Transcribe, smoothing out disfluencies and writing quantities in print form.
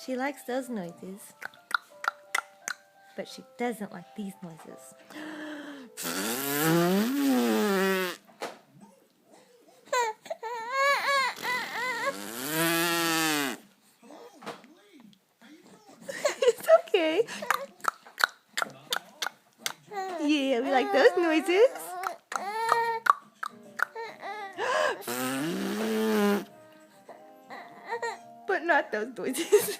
She likes those noises. But she doesn't like these noises. It's okay. Yeah, we like those noises. But not those noises.